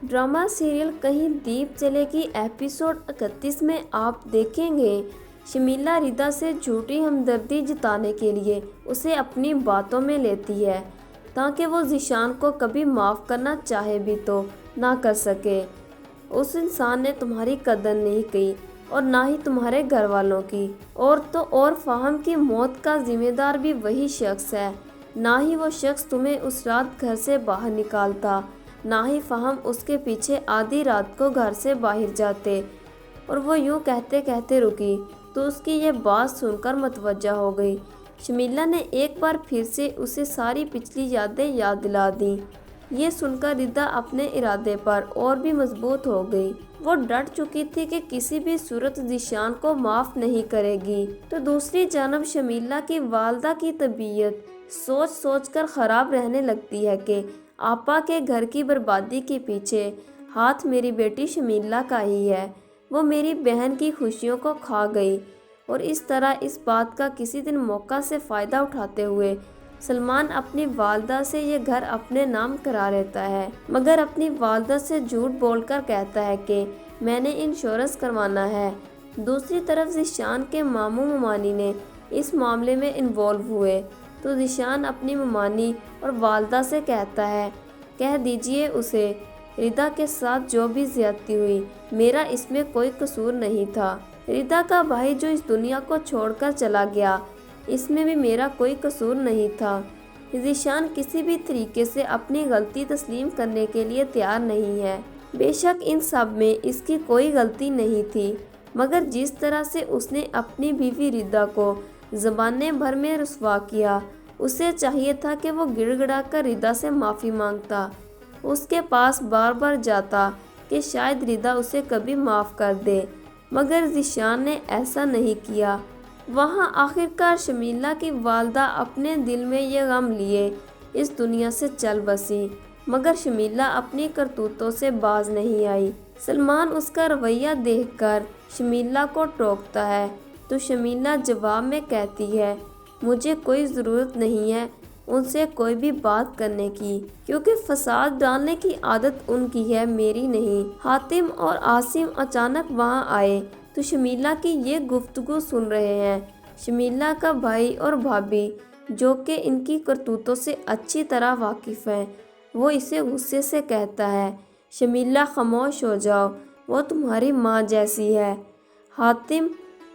Drama serial कहीं दीप जले की एपिसोड 31 में आप देखेंगे शमीला रिदा से झूठी हमदर्दी जताने के लिए उसे अपनी बातों में लेती है ताकि वो ज़ीशान को कभी माफ़ करना चाहे भी तो ना कर सके। उस इंसान ने तुम्हारी कदर नहीं की और ना ही तुम्हारे घर वालों की, और तो और फ़ाहम की मौत का जिम्मेदार भी वही शख्स है। ना ही वो शख्स तुम्हें उस रात घर से बाहर निकालता, ना ही फ़ाहम उसके पीछे आधी रात को घर से बाहर जाते। और वो यूँ कहते कहते रुकी तो उसकी ये बात सुनकर मतवज्जा हो गई। शमीला ने एक बार फिर से उसे सारी पिछली यादें याद दिला दी। ये सुनकर रिदा अपने इरादे पर और भी मजबूत हो गई। वो डट चुकी थी कि किसी भी सूरत ज़ीशान को माफ़ नहीं करेगी। तो दूसरी जानब शमीला की वालदा की तबीयत सोच सोच कर ख़राब रहने लगती है कि आपा के घर की बर्बादी के पीछे हाथ मेरी बेटी शमीला का ही है। वो मेरी बहन की खुशियों को खा गई। और इस तरह इस बात का किसी दिन मौका से फ़ायदा उठाते हुए सलमान अपनी वालदा से ये घर अपने नाम करा लेता है, मगर अपनी वालदा से झूठ बोलकर कहता है कि मैंने इंश्योरेंस करवाना है। दूसरी तरफ ज़ीशान के मामू ममानी ने इस मामले में इन्वॉल्व हुए तो ज़ीशान अपनी ममानी और वालदा से कहता है, कह दीजिए उसे रिदा के साथ जो भी ज्यादती हुई मेरा इसमें कोई कसूर नहीं था। रिदा का भाई जो इस दुनिया को छोड़कर चला गया इसमें भी मेरा कोई कसूर नहीं था। ज़ीशान किसी भी तरीके से अपनी गलती तस्लीम करने के लिए तैयार नहीं है। बेशक इन सब में इसकी कोई गलती नहीं थी, मगर जिस तरह से उसने अपनी बीवी रिदा को ज़बाने भर में रुसवा किया, उसे चाहिए था कि वो गिड़गिड़ा कर रिदा से माफ़ी मांगता, उसके पास बार बार जाता कि शायद रिदा उसे कभी माफ़ कर दे, मगर ज़ीशान ने ऐसा नहीं किया। वहाँ आखिरकार शमीला की वालदा अपने दिल में ये गम लिए इस दुनिया से चल बसी, मगर शमीला अपनी करतूतों से बाज नहीं आई। सलमान उसका रवैया देखकर शमीला को टोकता है तो शमीला जवाब में कहती है, मुझे कोई ज़रूरत नहीं है उनसे कोई भी बात करने की, क्योंकि फसाद डालने की आदत उनकी है, मेरी नहीं। हातिम और आसिम अचानक वहाँ आए तो शमीला की ये गुफ्तगू सुन रहे हैं। शमीला का भाई और भाभी जो कि इनकी करतूतों से अच्छी तरह वाकिफ़ हैं, वो इसे गुस्से से कहता है, शमीला खामोश हो जाओ, वो तुम्हारी माँ जैसी है। हातिम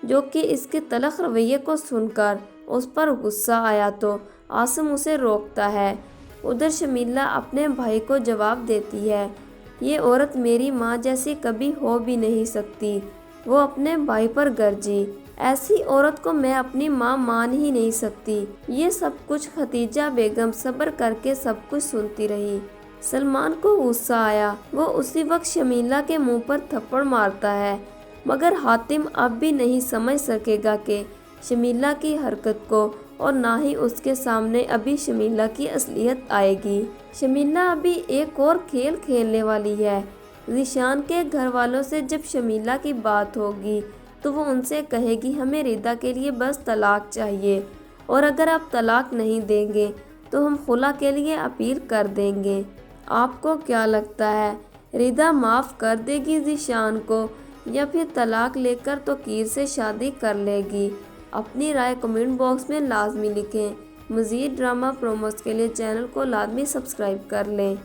जो कि इसके तलख रवैये को सुनकर उस पर गुस्सा आया तो आसिम उसे रोकता है। उधर शमीला अपने भाई को जवाब देती है, ये औरत मेरी माँ जैसी कभी हो भी नहीं सकती। वो अपने भाई पर गरजी, ऐसी औरत को मैं अपनी माँ मान ही नहीं सकती। ये सब कुछ खतीजा बेगम सब्र करके सब कुछ सुनती रही। सलमान को गुस्सा आया, वो उसी वक्त शमीला के मुंह पर थप्पड़ मारता है, मगर हातिम अब भी नहीं समझ सकेगा कि शमीला की हरकत को, और ना ही उसके सामने अभी शमीला की असलियत आएगी। शमीला अभी एक और खेल खेलने वाली है। ज़ीशान के घर वालों से जब शमीला की बात होगी तो वो उनसे कहेगी, हमें रिदा के लिए बस तलाक चाहिए, और अगर आप तलाक नहीं देंगे तो हम खुला के लिए अपील कर देंगे। आपको क्या लगता है, रिदा माफ़ कर देगी ज़ीशान को या फिर तलाक लेकर तो कीर से शादी कर लेगी? अपनी राय कमेंट बॉक्स में लाजमी लिखें। मज़ीद ड्रामा प्रोमोस के लिए चैनल को लाजमी सब्सक्राइब कर लें।